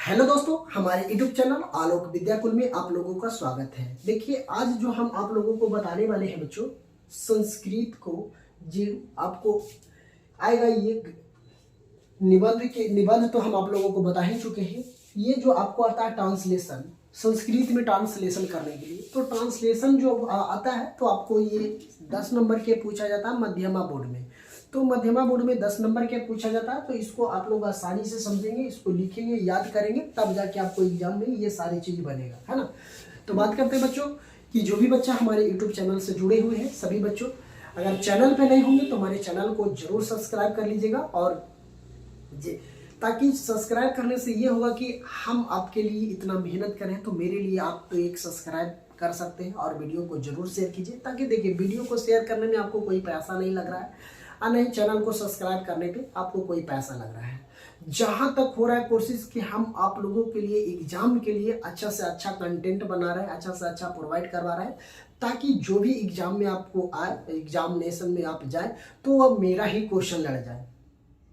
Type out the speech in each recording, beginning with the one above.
Hello दोस्तों, हमारे YouTube channel आलोक विद्याकुल में आप लोगों का स्वागत है। देखिए, आज जो हम आप लोगों को बताने वाले हैं बच्चों, संस्कृत को जो आपको आएगा ये निबंध तो हम आप लोगों को बता ही चुके हैं। ये जो आपको आता है ट्रांसलेशन, संस्कृत में ट्रांसलेशन करने के लिए, तो ट्रांसलेशन जो आता है तो आपको ये 10 नंबर के पूछा जाता है मध्यमा बोर्ड में। तो मध्यमा बोर्ड में 10 नंबर के पूछा जाता है, तो इसको आप लोग आसानी से समझेंगे, इसको लिखेंगे, याद करेंगे, तब जाके आपको एग्जाम में ये सारी चीज बनेगा, है ना। तो बात करते हैं बच्चों कि जो भी बच्चा हमारे यूट्यूब चैनल से जुड़े हुए हैं, सभी बच्चों अगर चैनल पे नहीं होंगे तो हमारे चैनल को जरूर सब्सक्राइब कर लीजिएगा। और ताकि सब्सक्राइब करने से ये होगा कि हम आपके लिए इतना मेहनत करें, तो मेरे लिए आप तो एक सब्सक्राइब कर सकते हैं और वीडियो को जरूर शेयर कीजिए, ताकि देखिए वीडियो को शेयर करने में आपको कोई पैसा नहीं लग रहा है और नहीं चैनल को सब्सक्राइब करने पे आपको कोई पैसा लग रहा है। जहां तक हो रहा है कोशिश कि हम आप लोगों के लिए एग्जाम के लिए अच्छा से अच्छा कंटेंट बना रहे हैं, अच्छा से अच्छा प्रोवाइड करवा रहे हैं, ताकि जो भी एग्जाम में आपको आए, एग्जामिनेशन में आप जाए तो वह मेरा ही क्वेश्चन लड़ जाए,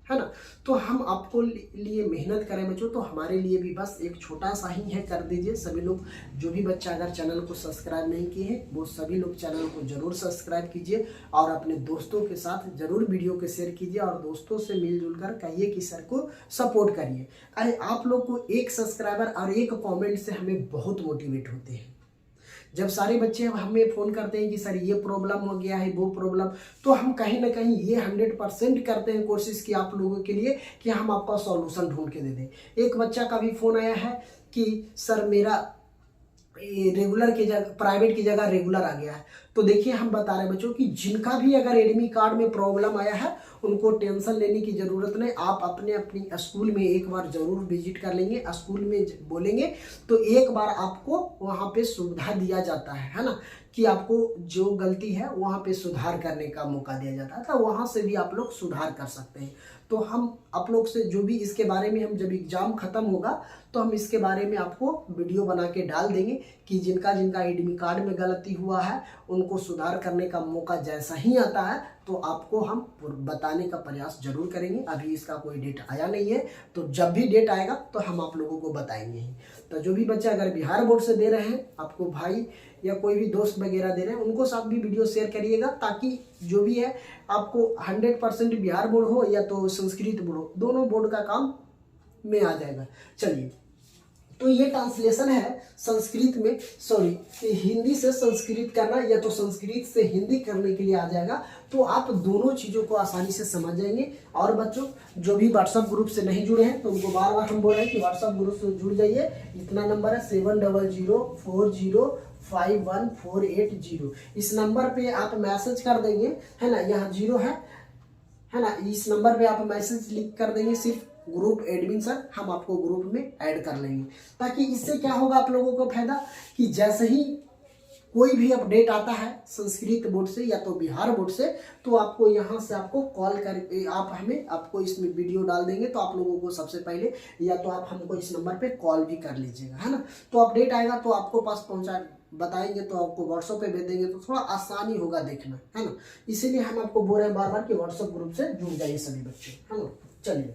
है ना। तो हम आपको लिए मेहनत करें बच्चों, तो हमारे लिए भी बस एक छोटा सा ही है, कर दीजिए सभी लोग। जो भी बच्चा अगर चैनल को सब्सक्राइब नहीं किए हैं वो सभी लोग चैनल को जरूर सब्सक्राइब कीजिए और अपने दोस्तों के साथ जरूर वीडियो को शेयर कीजिए और दोस्तों से मिलजुल कर कहिए कि सर को सपोर्ट करिए। अरे आप लोग को एक सब्सक्राइबर और एक कॉमेंट से हमें बहुत मोटिवेट होते हैं। जब सारे बच्चे हमें फ़ोन करते हैं कि सर ये प्रॉब्लम हो गया है, वो प्रॉब्लम, तो हम कहीं ना कहीं ये 100% करते हैं कोशिश कि आप लोगों के लिए कि हम आपका सॉल्यूशन ढूंढ के दे दें। एक बच्चा का भी फ़ोन आया है कि सर मेरा रेगुलर की जगह प्राइवेट की जगह रेगुलर आ गया है। तो देखिए, हम बता रहे हैं बच्चों कि जिनका भी अगर एडमिट कार्ड में प्रॉब्लम आया है उनको टेंशन लेने की ज़रूरत नहीं। आप अपनी स्कूल में एक बार ज़रूर विजिट कर लेंगे, स्कूल में बोलेंगे तो एक बार आपको वहाँ पे सुविधा दिया जाता है ना, कि आपको जो गलती है वहाँ पे सुधार करने का मौका दिया जाता है, तो वहाँ से भी आप लोग सुधार कर सकते हैं। तो हम आप लोग से जो भी इसके बारे में, हम जब एग्ज़ाम ख़त्म होगा तो हम इसके बारे में आपको वीडियो बना के डाल देंगे कि जिनका जिनका एडमिट कार्ड में गलती हुआ है उनको सुधार करने का मौका जैसा ही आता है तो आपको हम बताने का प्रयास जरूर करेंगे। अभी इसका कोई डेट आया नहीं है, तो जब भी डेट आएगा तो हम आप लोगों को बताएंगे ही। तो जो भी बच्चे अगर बिहार बोर्ड से दे रहे हैं, आपको भाई या कोई भी दोस्त वगैरह दे रहे हैं, उनको साथ भी वीडियो शेयर करिएगा, ताकि जो भी है आपको 100% बिहार बोर्ड हो या तो संस्कृत बोर्ड हो, दोनों बोर्ड का काम में आ जाएगा। चलिए, तो ये ट्रांसलेशन है संस्कृत में, हिंदी से संस्कृत करना या तो संस्कृत से हिंदी करने के लिए आ जाएगा। तो आप दोनों चीज़ों को आसानी से समझ जाएंगे। और बच्चों जो भी व्हाट्सएप ग्रुप से नहीं जुड़े हैं तो उनको बार बार हम बोल रहे हैं कि व्हाट्सएप ग्रुप से जुड़ जाइए। इतना नंबर है 7004051480। इस नंबर पे आप मैसेज कर देंगे, है ना, यहाँ 0 है ना, इस नंबर पे आप मैसेज लिख कर देंगे सिर्फ ग्रुप एडमिन सर, हम आपको ग्रुप में ऐड कर लेंगे। ताकि इससे क्या होगा आप लोगों को फायदा कि जैसे ही कोई भी अपडेट आता है संस्कृत बोर्ड से या तो बिहार बोर्ड से, तो आपको यहाँ से आपको कॉल कर आपको इसमें वीडियो डाल देंगे, तो आप लोगों को सबसे पहले या तो आप हमको इस नंबर पे कॉल भी कर लीजिएगा, है ना। तो अपडेट आएगा तो आपको पास बताएंगे, तो आपको व्हाट्सएप पे भेज देंगे, तो थोड़ा आसानी होगा देखना, है ना। इसीलिए हम आपको बोल रहे हैं बार बार कि व्हाट्सएप ग्रुप से जुड़ जाइए सभी बच्चे, है ना। चलिए,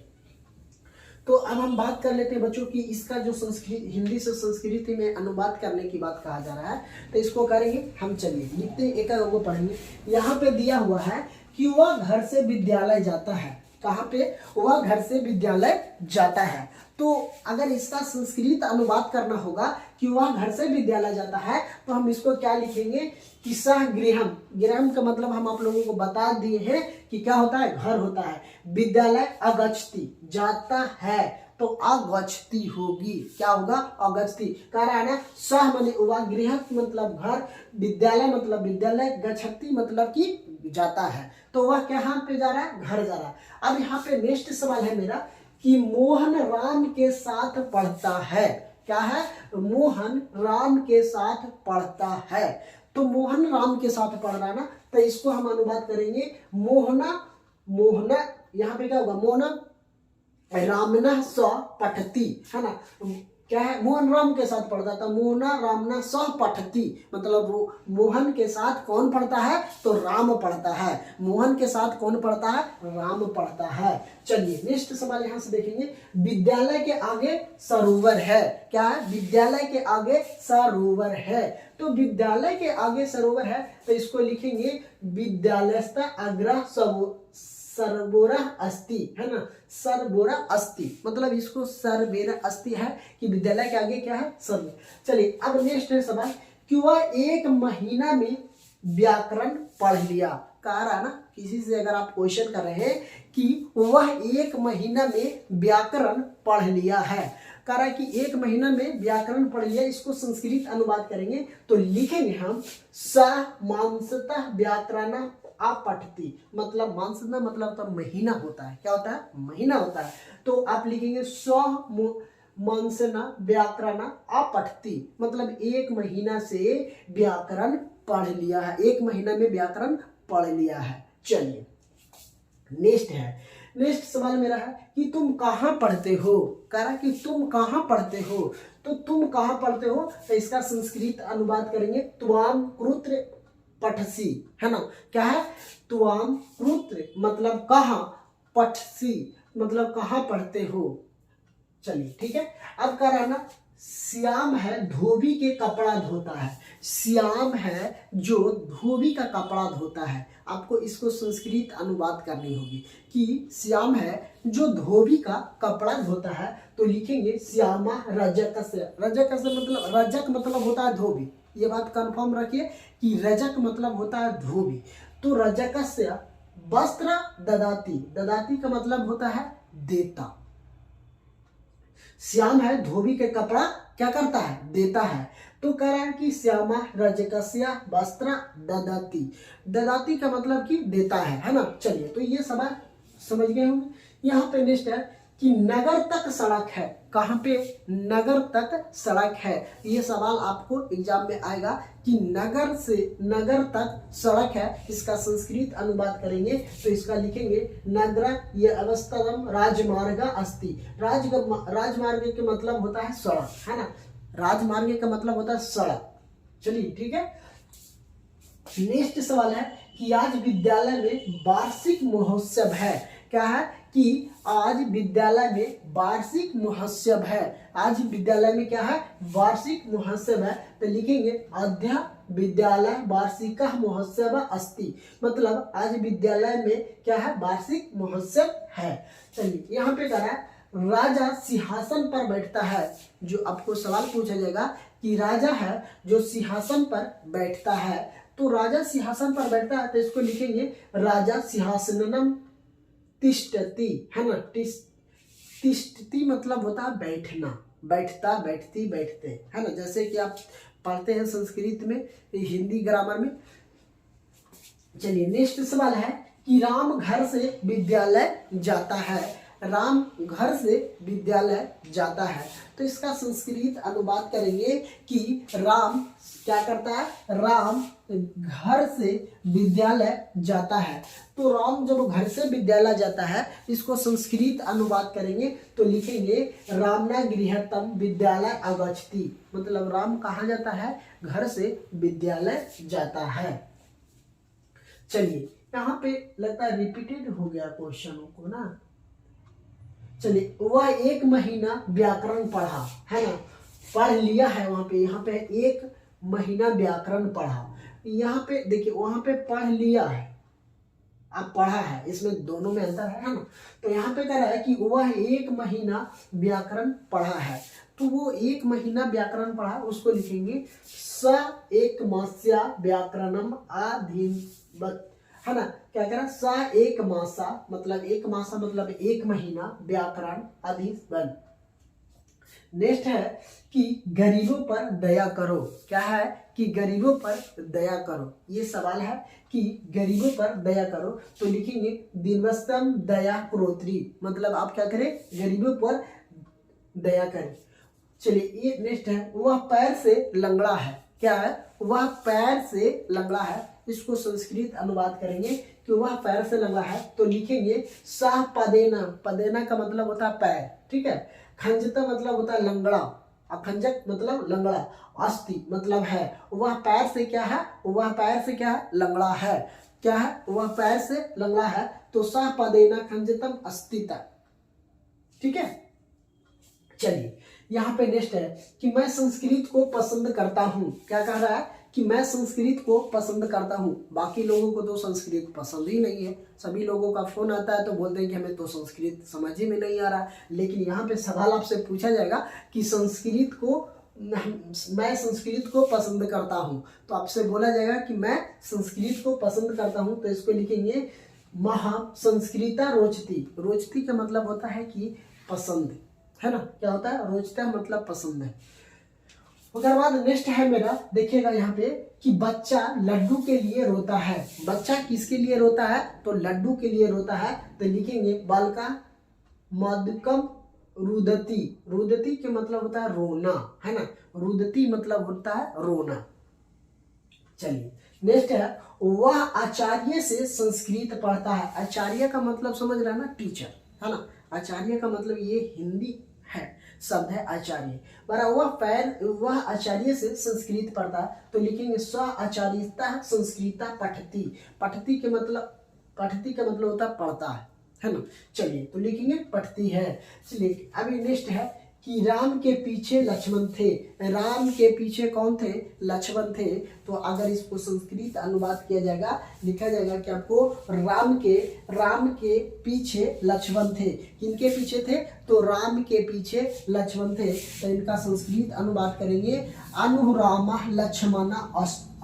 तो अब हम बात कर लेते हैं बच्चों कि इसका जो संस्कृत हिंदी से संस्कृति में अनुवाद करने की बात कहा जा रहा है, तो इसको करेंगे हम। चलिए लिखते हैं, एक को पढ़ेंगे। यहाँ पे दिया हुआ है कि वह घर से विद्यालय जाता है। कहाँ पे? वह घर से विद्यालय जाता है। तो अगर इसका संस्कृत अनुवाद करना होगा कि वह घर से विद्यालय जाता है, तो हम इसको क्या लिखेंगे कि सह गृहम। गृहम का मतलब हम आप लोगों को बता दिए हैं कि क्या होता है, घर होता है। विद्यालय अगच्छति, जाता है, तो अगच्छति होगी, क्या होगा, अगच्छति। कह रहा है ना, सह माने वह, गृह मतलब घर, विद्यालय मतलब विद्यालय, गच्छति मतलब कि जाता है। तो वह कहाँ पे जा रहा है, घर जा रहा है। अब यहाँ पे नेक्स्ट सवाल है मेरा कि मोहन राम के साथ पढ़ता है। क्या है? मोहन राम के साथ पढ़ता है। तो मोहन राम के साथ पढ़ रहा है ना, तो इसको हम अनुवाद करेंगे मोहना, यहाँ पे क्या होगा, मोहना रामना स पठती, है ना। क्या है, मोहन राम के साथ पढ़ता था। मोहना रामना सह पठती, मतलब वो मोहन के साथ कौन पढ़ता है, तो राम पढ़ता है। मोहन के साथ कौन पढ़ता है, राम पढ़ता है। चलिए नेक्स्ट सवाल यहाँ से देखेंगे, विद्यालय के आगे सरोवर है। क्या है, विद्यालय के आगे सरोवर है। तो विद्यालय के आगे सरोवर है तो इसको लिखेंगे विद्यालयस्थ अग्र सरबोरा अस्ति, है ना, सरबोरा अस्ति, मतलब इसको सरबेरा अस्ति है कि विद्यालय के आगे क्या है, सरोवर। चलिए अब नेक्स्ट है सवाल कि वह एक महीना में व्याकरण पढ़ लिया। कह रहा है ना, किसी से अगर आप क्वेश्चन कर रहे हैं कि वह एक महीना में व्याकरण पढ़ लिया है, कह रहा है कि एक महीना में व्याकरण पढ़ लिया, इसको संस्कृत अनुवाद करेंगे तो लिखेंगे हम स मांसतः व्याकरण अपठती, मतलब मांसतः मतलब तो महीना होता है, क्या होता है, महीना होता है। तो आप लिखेंगे स्व मांसना व्याकरण अपठती, मतलब एक महीना से व्याकरण पढ़ लिया है, एक महीना में व्याकरण पढ़ लिया है। चलिए नेक्स्ट है, नेक्स्ट सवाल मेरा है कि तुम कहाँ पढ़ते हो। कह रहा है कि तुम कहाँ पढ़ते हो, तो तुम कहाँ पढ़ते हो तो इसका संस्कृत अनुवाद करेंगे त्वाम कृत्र पठसी, है ना। क्या है, त्वाम कृत्र मतलब कहाँ, पठसी मतलब कहाँ पढ़ते हो। चलिए ठीक है। अब कह रहा है ना, श्याम है धोबी के कपड़ा धोता है। श्याम है जो धोबी का कपड़ा धोता है। आपको इसको संस्कृत अनुवाद करनी होगी कि श्याम है जो धोबी का कपड़ा धोता है, तो लिखेंगे श्यामा रजकस्य। रजकस्य मतलब, रजक मतलब होता है धोबी, ये बात कंफर्म रखिए कि रजक मतलब होता है धोबी। तो रजकस्य वस्त्र ददाती, ददाती का मतलब होता है देता। श्याम है धोबी के कपड़ा क्या करता है, देता है। तो कह रहा है कि श्यामा रजकस्य वस्त्र ददाती, ददाती का मतलब कि देता है ना। चलिए तो ये सवाल समझ गए होंगे। यहाँ पे नेक्स्ट है कि नगर तक सड़क है। कहाँ पे, नगर तक सड़क है। ये सवाल आपको एग्जाम में आएगा कि नगर से नगर तक सड़क है, इसका संस्कृत अनुवाद करेंगे तो इसका लिखेंगे नगर ये अवस्थतम राजमार्ग अस्ति। राजमार्ग के मतलब होता है सड़क, है ना, राजमार्ग का मतलब होता है सड़क। चलिए ठीक है। नेक्स्ट सवाल है कि आज विद्यालय में वार्षिक महोत्सव है। क्या है कि आज विद्यालय में वार्षिक महोत्सव है। आज विद्यालय में क्या है, वार्षिक महोत्सव है, तो लिखेंगे अद्य विद्यालय वार्षिक महोत्सव अस्ति, मतलब आज विद्यालय में क्या है, वार्षिक महोत्सव है। चलिए यहाँ पे कह रहा है राजा सिंहासन पर बैठता है। जो आपको सवाल पूछा जाएगा कि राजा है जो सिंहासन पर बैठता है, तो राजा सिंहासन पर बैठता है तो इसको लिखेंगे राजा सिंहासनम तिष्ठति, है ना। तिष्ठति मतलब होता है बैठना, बैठता, बैठती, बैठते, है ना। जैसे कि आप पढ़ते हैं संस्कृत में, हिंदी ग्रामर में। चलिए नेक्स्ट सवाल है कि राम घर से विद्यालय जाता है। राम घर से विद्यालय जाता है, तो इसका संस्कृत अनुवाद करेंगे कि राम क्या करता है, राम घर से विद्यालय जाता है। तो राम जब घर से विद्यालय जाता है, इसको संस्कृत अनुवाद करेंगे तो लिखेंगे रामना गृहतम विद्यालय आगच्छति, मतलब राम कहाँ जाता है, घर से विद्यालय जाता है। चलिए यहाँ पे लगता है रिपीटेड हो गया क्वेश्चनों को ना। चलिए वह एक महीना व्याकरण पढ़ा, है ना, पढ़ लिया है वहां पे, यहाँ पे एक महीना व्याकरण पढ़ा। यहाँ पे देखिए वहां पे पढ़ लिया है, अब पढ़ा है, इसमें दोनों में अंतर है ना। तो यहाँ पे कह रहा है कि वह एक महीना व्याकरण पढ़ा है, तो वो एक महीना व्याकरण पढ़ा, उसको लिखेंगे स एक मास्या व्याकरणम आधीनवत्, है ना। क्या कह रहा है, स एक मासा मतलब एक मासा मतलब एक महीना व्याकरण अधिवन। नेक्स्ट है कि गरीबों पर दया करो। क्या है कि गरीबों पर दया करो, ये सवाल है कि गरीबों पर दया करो, तो लिखेंगे दिनवस्तम दया क्रोत्री, मतलब आप क्या करें, गरीबों पर दया करें। चलिए ये नेक्स्ट है वह पैर से लंगड़ा है। क्या है, वह पैर से लंगड़ा है, इसको संस्कृत अनुवाद करेंगे कि वह पैर से लंगड़ा है, तो लिखेंगे साह पदेना, पदेना का मतलब होता है पैर, ठीक है। खंजता मतलब होता है लंगड़ा, अखंजक मतलब लंगड़ा, अस्ति मतलब है, वह पैर से क्या है, वह पैर से क्या है, लंगड़ा है, क्या है, वह पैर से लंगड़ा है, तो सह पदेना खंजतम अस्तिता। ठीक है, चलिए यहाँ पे नेक्स्ट है कि मैं संस्कृत को पसंद करता हूँ। क्या कह रहा है कि मैं संस्कृत को पसंद करता हूँ। बाकी लोगों को तो संस्कृत पसंद ही नहीं है, सभी लोगों का फोन आता है तो बोलते हैं कि हमें तो संस्कृत समझ ही में नहीं आ रहा। लेकिन यहाँ पे सवाल आपसे पूछा जाएगा कि संस्कृत को, मैं संस्कृत को पसंद करता हूँ, तो आपसे बोला जाएगा कि मैं संस्कृत को पसंद करता हूँ, तो इसको लिखेंगे महा संस्कृता रोचती। रोचती का मतलब होता है कि पसंद, है ना, क्या होता है, रोचता मतलब पसंद है। उसके बाद नेक्स्ट है मेरा, देखिएगा यहाँ पे कि बच्चा लड्डू के लिए रोता है। बच्चा किसके लिए रोता है, तो लड्डू के लिए रोता है, तो लिखेंगे बालका मदकम रुदती। रुदती के मतलब होता है रोना, है ना, रुदती मतलब होता है रोना। चलिए नेक्स्ट है, वह आचार्य से संस्कृत पढ़ता है। आचार्य का मतलब समझ रहा है ना, टीचर, है ना, आचार्य का मतलब ये हिंदी है, शब्द है आचार्य। वह आचार्य से संस्कृत पढ़ता है, तो लिखेंगे स्व आचार्यता संस्कृता पठती। पठती के मतलब होता है पढ़ता है ना। चलिए तो लिखेंगे पठती है। चलिए अभी नेक्स्ट है कि राम के पीछे लक्ष्मण थे। राम के पीछे कौन थे, लक्ष्मण थे। तो अगर इसको संस्कृत अनुवाद किया जाएगा, लिखा जाएगा कि आपको राम के पीछे लक्ष्मण थे। किनके पीछे थे, तो राम के पीछे लक्ष्मण थे। तो इनका संस्कृत अनुवाद करेंगे अनुरामः लक्ष्मण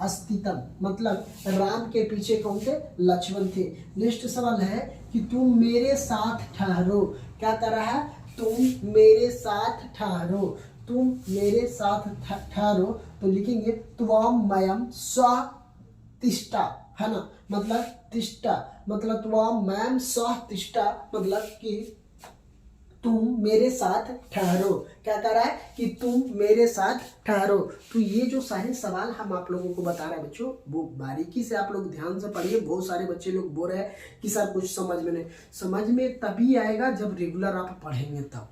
अस्तितम, मतलब राम के पीछे कौन थे, लक्ष्मण थे। नेक्स्ट सवाल है कि तुम मेरे साथ ठहरो। क्या कर रहा है, तुम मेरे साथ ठहरो, तुम मेरे साथ ठहरो, तो लिखेंगे त्वम मयम स्व तिष्ठा, है ना, मतलब तिष्ठा मतलब त्वम मयम स्व तिष्ठा, मतलब कि तुम मेरे साथ ठहरो। क्या कर रहा है कि तुम मेरे साथ ठहरो। तो ये जो सारे सवाल हम आप लोगों को बता रहे हैं बच्चों, वो बारीकी से आप लोग ध्यान से पढ़िए। बहुत सारे बच्चे लोग बोल रहे हैं कि सर कुछ समझ में नहीं। समझ में तभी आएगा जब रेगुलर आप पढ़ेंगे तब।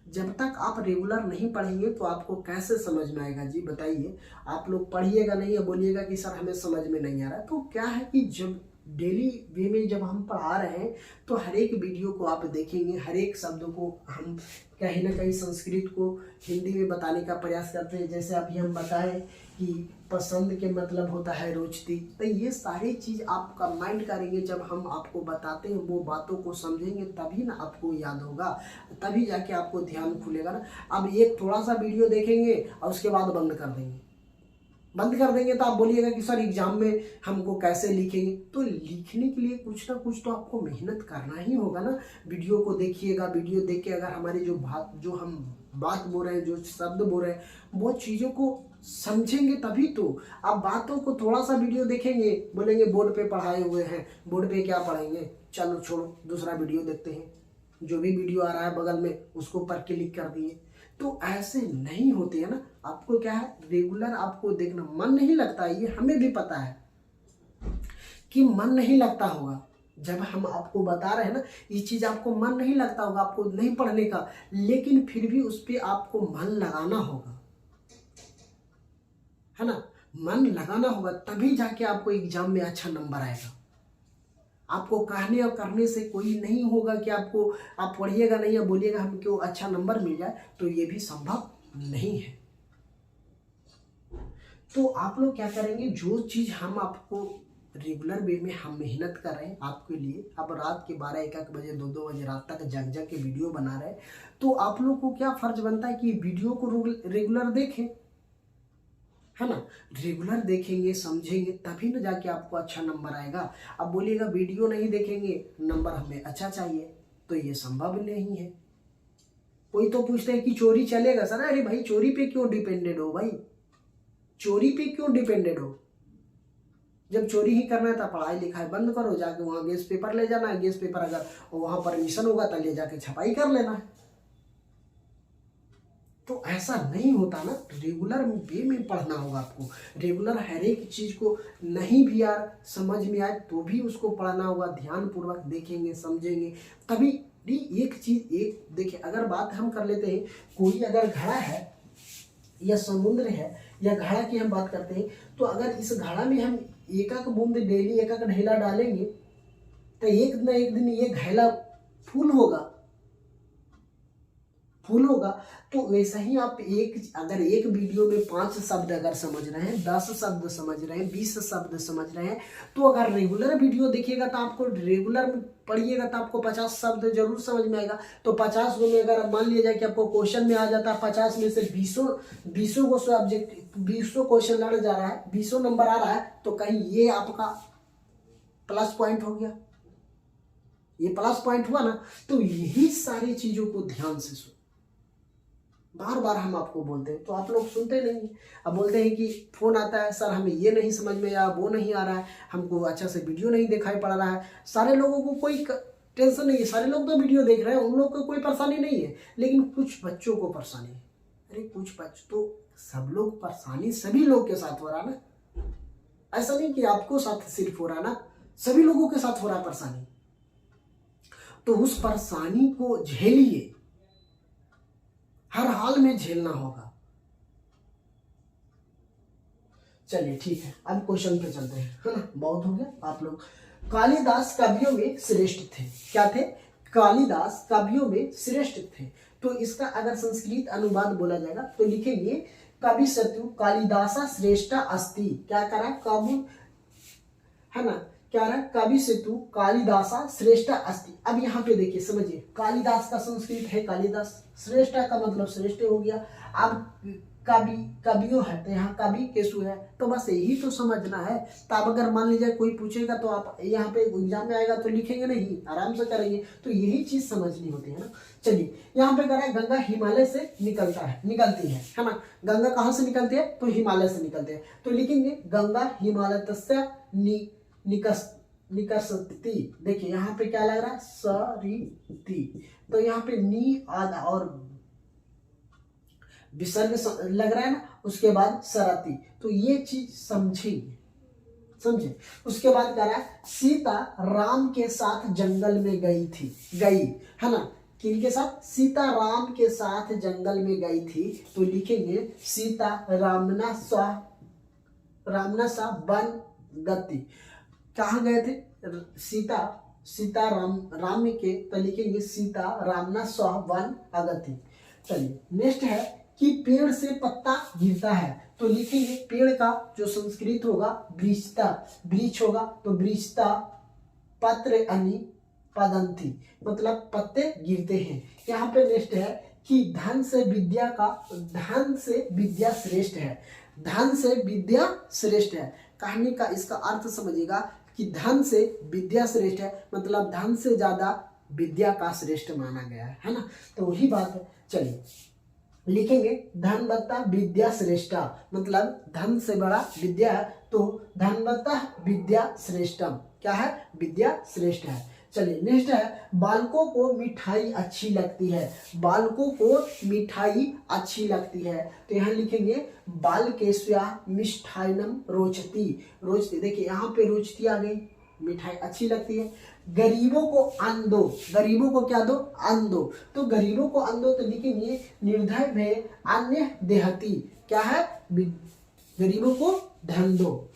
जब तक आप रेगुलर नहीं पढ़ेंगे तो आपको कैसे समझ में आएगा जी, बताइए। आप लोग पढ़िएगा नहीं है, बोलिएगा कि सर हमें समझ में नहीं आ रहा। तो क्या है कि जब डेली वे में जब हम पढ़ा रहे हैं तो हर एक वीडियो को आप देखेंगे, हर एक शब्द को हम कहीं ना कहीं संस्कृत को हिंदी में बताने का प्रयास करते हैं। जैसे अभी हम बताएं कि पसंद के मतलब होता है रोचती। तो ये सारी चीज़ आप कंबाइंड करेंगे, जब हम आपको बताते हैं वो बातों को समझेंगे तभी ना आपको याद होगा, तभी जाके आपको ध्यान खुलेगा ना। अब एक थोड़ा सा वीडियो देखेंगे और उसके बाद बंद कर देंगे तो आप बोलिएगा कि सर एग्जाम में हमको कैसे लिखेंगे। तो लिखने के लिए कुछ ना कुछ तो आपको मेहनत करना ही होगा ना। वीडियो को देखिएगा, वीडियो देख के अगर हमारी जो हम बात बोल रहे हैं, जो शब्द बोल रहे हैं, वो चीज़ों को समझेंगे तभी तो। आप बातों को थोड़ा सा वीडियो देखेंगे, बोलेंगे बोर्ड पे पढ़ाए हुए हैं, बोर्ड पे क्या पढ़ेंगे, चलो छोड़ो दूसरा वीडियो देखते हैं। जो भी वीडियो आ रहा है बगल में उसको पढ़ के क्लिक कर दिए। तो ऐसे नहीं होते है ना। आपको क्या है, रेगुलर आपको देखना। मन नहीं लगता, ये हमें भी पता है कि मन नहीं लगता होगा। जब हम आपको बता रहे हैं ना, ये चीज़ आपको मन नहीं लगता होगा, आपको नहीं पढ़ने का, लेकिन फिर भी उस पर आपको मन लगाना होगा, है ना। मन लगाना होगा तभी जाके आपको एग्जाम में अच्छा नंबर आएगा। आपको कहने और करने से कोई नहीं होगा कि आप पढ़िएगा नहीं या बोलिएगा हमको अच्छा नंबर मिल जाए, तो ये भी संभव नहीं है। तो आप लोग क्या करेंगे, जो चीज़ हम आपको रेगुलर वे में हम मेहनत कर रहे हैं आपके लिए, अब रात के 12-1 बजे 2-2 बजे रात तक जग के वीडियो बना रहे हैं, तो आप लोग को क्या फर्ज बनता है कि वीडियो को रेगुलर देखें, है ना। रेगुलर देखेंगे, समझेंगे तभी ना जाके आपको अच्छा नंबर आएगा। अब बोलिएगा वीडियो नहीं देखेंगे, नंबर हमें अच्छा चाहिए, तो ये संभव नहीं है। कोई तो पूछते हैं कि चोरी चलेगा सर। अरे भाई चोरी पे क्यों डिपेंडेड हो भाई, चोरी पे क्यों डिपेंडेड हो। जब चोरी ही करना है तो पढ़ाई लिखाई बंद करो, जाके वहाँ गेस्ट पेपर ले जाना है। गेस्ट पेपर अगर वहाँ परमिशन होगा तो ले जाके छपाई कर लेना है। तो ऐसा नहीं होता ना, रेगुलर वे में पढ़ना होगा आपको। रेगुलर हर एक चीज़ को नहीं भी समझ में आए तो भी उसको पढ़ना होगा। ध्यान पूर्वक देखेंगे, समझेंगे, तभी नहीं, एक चीज एक देखिए, अगर बात हम कर लेते हैं, कोई अगर घड़ा है या समुद्र है या घड़ा की हम बात करते हैं, तो अगर इस घड़ा में हम एक एक बूंद डेली एक एक ढेला डालेंगे तो एक न एक दिन ये घैला फूल होगा, फूल होगा। तो वैसा ही आप अगर एक वीडियो में 5 शब्द अगर समझ रहे हैं, 10 शब्द समझ रहे हैं, 20 शब्द समझ रहे हैं, तो अगर रेगुलर वीडियो देखिएगा तो आपको रेगुलर पढ़िएगा तो आपको 50 शब्द जरूर समझ में आएगा। तो 50 गो में अगर मान लिया जाए कि आपको क्वेश्चन में आ जाता है 50 में से 20 गो सब्जेक्ट 20 क्वेश्चन लड़ जा रहा है, 20 नंबर आ रहा है, तो कहीं ये आपका प्लस पॉइंट हो गया, ये प्लस पॉइंट हुआ ना। तो यही सारी चीजों को ध्यान से सुन, बार बार हम आपको बोलते हैं तो आप लोग सुनते नहीं। अब बोलते हैं कि फोन आता है, सर हमें ये नहीं समझ में या वो नहीं आ रहा है, हमको अच्छा से वीडियो नहीं दिखाई पड़ रहा है। सारे लोगों को कोई टेंशन नहीं है, सारे लोग तो वीडियो देख रहे हैं, उन लोग को कोई परेशानी नहीं है, लेकिन कुछ बच्चों को परेशानी है। अरे कुछ बच्चों, तो सब लोग परेशानी सभी लोग के साथ हो रहा ना, ऐसा नहीं कि आपको साथ सिर्फ हो रहा ना, सभी लोगों के साथ हो रहा परेशानी। तो उस परेशानी को झेलिए, हर हाल में झेलना होगा। चलिए ठीक है, अब क्वेश्चन पे चलते हैं, है ना, बहुत हो गया। आप लोग कालिदास कवियों में श्रेष्ठ थे, क्या थे? कालिदास कवियों में श्रेष्ठ थे। तो इसका अगर संस्कृत अनुवाद बोला जाएगा तो लिखेंगे कवि सतु कालिदासा श्रेष्ठ अस्ति। क्या करा? कवि, है ना, क्या रहा? कवि सेतु कालिदासा श्रेष्ठ अस्ति। अब यहाँ पे देखिए, समझिए, कालिदास का संस्कृत है कालिदास, श्रेष्ठ का मतलब श्रेष्ठ हो गया। अब कवि, कवियों है तो यहाँ कवि केशु है, तो बस यही तो समझना है। तो अब अगर मान लीजिए कोई पूछेगा तो आप यहाँ पे एग्जाम में आएगा तो लिखेंगे नहीं, आराम से करेंगे, तो यही चीज समझनी होती है ना। चलिए यहाँ पे कह रहा है गंगा हिमालय से निकलती है ना। गंगा कहाँ से निकलती है? तो हिमालय से निकलती है, तो लिखेंगे गंगा हिमालय निकसती। देखिए यहाँ पे क्या लग रहा है? सरिती। तो यहाँ पे नी आधा और विसर्ग लग रहा है ना, उसके बाद सरती। तो ये चीज समझे। उसके बाद कह रहा है सीता राम के साथ जंगल में गई, है ना। किनके साथ? सीता राम के साथ जंगल में गई थी। तो लिखेंगे सीता रामना सा वन गति। कहाँ गए थे? सीता राम के, तो लिखेंगे सीता रामना स्व वन अगति। चलिए नेक्स्ट है कि पेड़ से पत्ता गिरता है, तो लिखेंगे पेड़ का जो संस्कृत होगा वृक्ष होगा, तो वृक्षता पत्र अनि पदंती, मतलब पत्ते गिरते हैं। यहाँ पे नेक्स्ट है कि धन से विद्या श्रेष्ठ है, धन से विद्या श्रेष्ठ है। कहानी का इसका अर्थ समझिएगा कि धन से विद्या श्रेष्ठ है, मतलब धन से ज्यादा विद्या का श्रेष्ठ माना गया है ना। तो वही बात है। चलिए लिखेंगे धनवत्ता विद्या श्रेष्ठा, मतलब धन से बड़ा विद्या है, तो धनवत्ता विद्या श्रेष्ठम। क्या है? विद्या श्रेष्ठ है। चलिए नेक्स्ट है बालकों को मिठाई अच्छी लगती है, बालकों को मिठाई अच्छी लगती है। तो यहाँ लिखेंगे बालकेस्या मिष्ठाइनम रोचती। देखिए यहाँ पे रोचती आ गई, मिठाई अच्छी लगती है। गरीबों को अन्न दो, गरीबों को क्या दो? अन्न दो। तो गरीबों को अन्न दो, तो लिखेंगे निर्धय में अन्य देहती। क्या है? गरीबों को धन दो,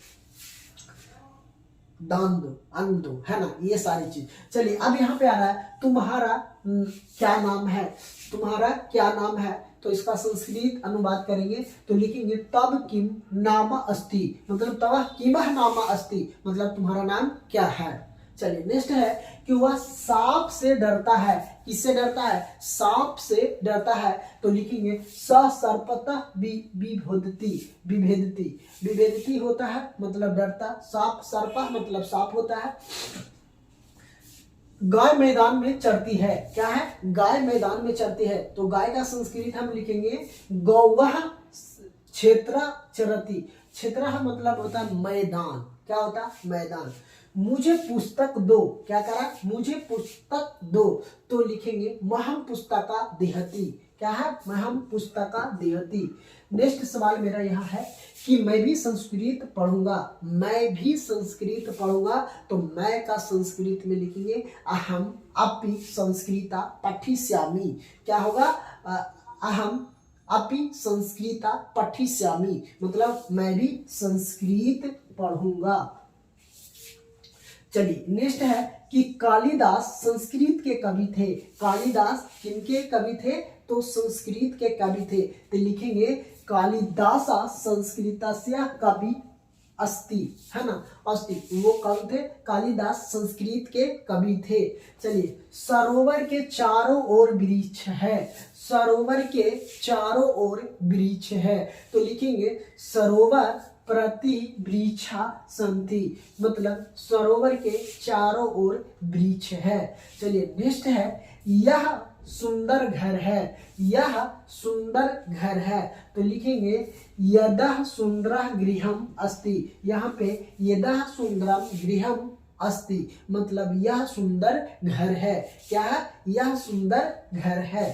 दान दो, अन्न दो, है ना, ये सारी चीज। चलिए अब यहाँ पे आ रहा है तुम्हारा क्या नाम है, तुम्हारा क्या नाम है। तो इसका संस्कृत अनुवाद करेंगे तो लिखेंगे तब किम नाम अस्ति, मतलब तब किमह नाम अस्ति, मतलब तुम्हारा नाम क्या है। चलिए नेक्स्ट है कि वह सांप से डरता है। किससे डरता है? सांप से डरता है। तो लिखेंगे सर्पतः विभेदती होता है, मतलब डरता। सांप सर्प मतलब सांप होता है। गाय मैदान में चरती है। क्या है? गाय मैदान में चरती है। तो गाय का संस्कृत हम लिखेंगे गौवः क्षेत्र चरती। क्षेत्र मतलब होता है मैदान। क्या होता है? मैदान। मुझे पुस्तक दो। क्या करा? मुझे पुस्तक दो। तो लिखेंगे महम पुस्तका देहती। क्या है, महम पुस्तका देहति। नेक्स्ट सवाल मेरा यहाँ है कि मैं भी संस्कृत पढ़ूंगा, मैं भी संस्कृत पढ़ूंगा, तो मैं का संस्कृत में लिखेंगे अहम अपि संस्कृता पठिष्यामि। क्या होगा, अहम अपि संस्कृता पठिष्यामि, मतलब मैं भी संस्कृत पढ़ूंगा। चलिए नेक्स्ट है कि कालिदास संस्कृत के कवि थे। कालिदास किनके कवि थे, तो संस्कृत के कवि थे, तो लिखेंगे कालिदास संस्कृतस्य कवि अस्ति, है ना, अस्ति, वो कवि थे, कालिदास संस्कृत के कवि थे। चलिए सरोवर के चारों ओर वृक्ष है, सरोवर के चारों ओर वृक्ष है, तो लिखेंगे सरोवर प्रति वृक्षा संति, मतलब सरोवर के चारों ओर वृक्ष है। चलिए नेक्स्ट है, यह सुंदर घर है, यह सुंदर घर है, तो लिखेंगे यदः सुंदरः गृहम् अस्ति। यहाँ पे यदः सुंदरम गृहम् अस्ति, मतलब यह सुंदर घर है। क्या है, यह सुंदर घर है।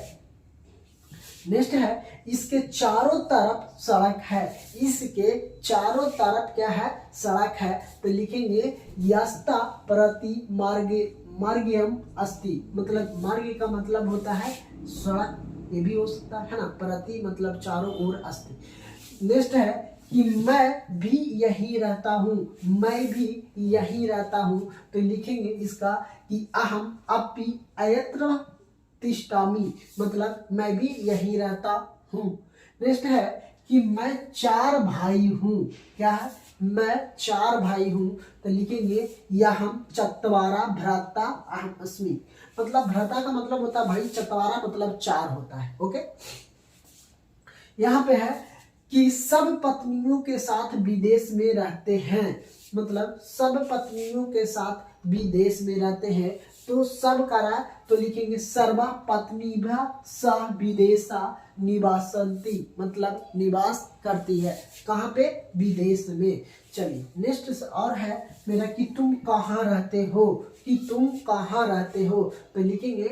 नेक्स्ट है, इसके चारों तरफ सड़क है, इसके चारों तरफ क्या है, सड़क है, तो लिखेंगे यस्ता प्रति मार्गयम अस्ति, मतलब मार्ग का मतलब होता है सड़क, ये भी हो सकता है ना, प्रति मतलब चारों ओर अस्ति। नेक्स्ट है कि मैं भी यही रहता हूँ, मैं भी यही रहता हूँ, तो लिखेंगे इसका कि अहम अपि अयत्र तिष्ठामि, मतलब मैं भी यही रहता हूँ। नेक्स्ट है कि मैं 4 भाई हूँ, क्या है, मैं 4 भाई हूँ, तो लिखेंगे यहम चत्वारा भ्राता अहम अस्मि, मतलब भ्राता का मतलब होता है भाई, चत्वारा मतलब 4 होता है। ओके, यहाँ पे है कि सब पत्नियों के साथ विदेश में रहते हैं, मतलब सब पत्नियों के साथ विदेश में रहते हैं, तो सब करा तो लिखेंगे सर्वा पत्नीभ्यः सह विदेशा निवासन्ति, मतलब निवास करती है, कहाँ पे, विदेश में। चलिए नेक्स्ट और है मेरा कि तुम कहाँ रहते हो, कि तुम कहाँ रहते हो, तो लिखेंगे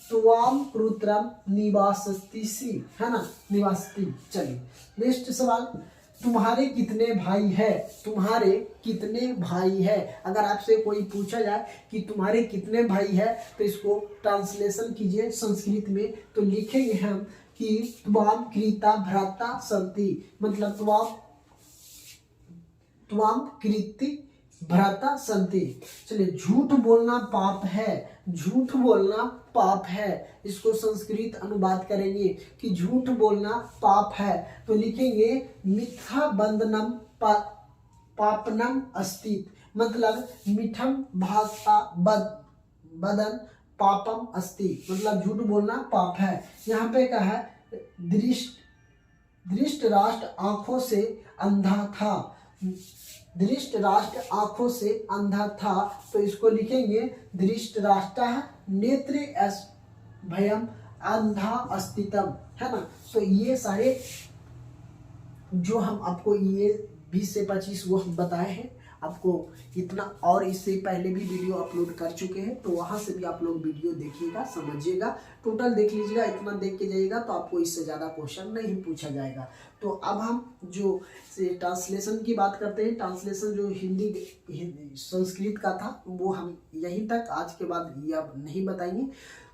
त्वाम कृत्रम निवासस्ति, है ना, निवासती। चलिए नेक्स्ट सवाल, तुम्हारे कितने भाई है, तुम्हारे कितने भाई है। अगर आपसे कोई पूछा जाए कि तुम्हारे कितने भाई है, तो इसको ट्रांसलेशन कीजिए संस्कृत में, तो लिखेंगे हम कि त्वाम कृता भ्राता सन्ति, मतलब त्वाम कृति भ्राता सन्ति। चलिए झूठ बोलना पाप है, झूठ बोलना पाप है, इसको संस्कृत अनुवाद करेंगे कि झूठ बोलना पाप है, तो लिखेंगे मिथ्या बंधनम पापनम अस्ति, मतलब मिठम भाषा बदन पापम अस्ति, मतलब झूठ बोलना पाप है। यहाँ पे क्या है, दृष्ट राष्ट्र आंखों से अंधा था, दृष्ट राष्ट्र आंखों से अंधा था, तो इसको लिखेंगे दृष्ट राष्ट्र नेत्रे भयम अंधा अस्तित्व, है ना। तो ये सारे जो हम आपको ये 20 से 25 वो हम बताए हैं आपको इतना, और इससे पहले भी वीडियो अपलोड कर चुके हैं, तो वहाँ से भी आप लोग वीडियो देखिएगा, समझिएगा, टोटल देख लीजिएगा, इतना देख के जाइएगा तो आपको इससे ज़्यादा क्वेश्चन नहीं पूछा जाएगा। तो अब हम जो ट्रांसलेशन की बात करते हैं, ट्रांसलेशन जो हिंदी संस्कृत का था वो हम यहीं तक, आज के बाद ये अब नहीं बताएंगे,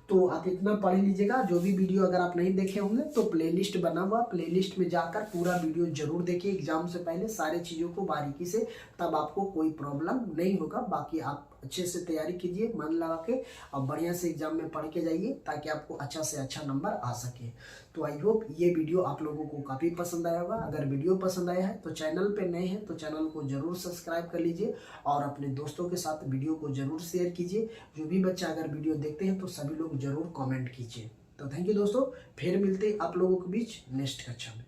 तो आप इतना पढ़ लीजिएगा। जो भी वीडियो अगर आप नहीं देखे होंगे तो प्लेलिस्ट बना हुआ, प्लेलिस्ट में जाकर पूरा वीडियो जरूर देखिए एग्जाम से पहले सारे चीज़ों को बारीकी से, तब आपको कोई प्रॉब्लम नहीं होगा। बाकी आप अच्छे से तैयारी कीजिए, मन लगा के, और बढ़िया से एग्जाम में पढ़ के जाइए ताकि आपको अच्छा से अच्छा नंबर आ सके। तो आई होप ये वीडियो आप लोगों को काफ़ी पसंद आया होगा। अगर वीडियो पसंद आया है तो चैनल पे नए हैं तो चैनल को जरूर सब्सक्राइब कर लीजिए और अपने दोस्तों के साथ वीडियो को जरूर शेयर कीजिए। जो भी बच्चा अगर वीडियो देखते हैं तो सभी लोग जरूर कमेंट कीजिए। तो थैंक यू दोस्तों, फिर मिलते हैं आप लोगों के बीच नेक्स्ट कक्षा में।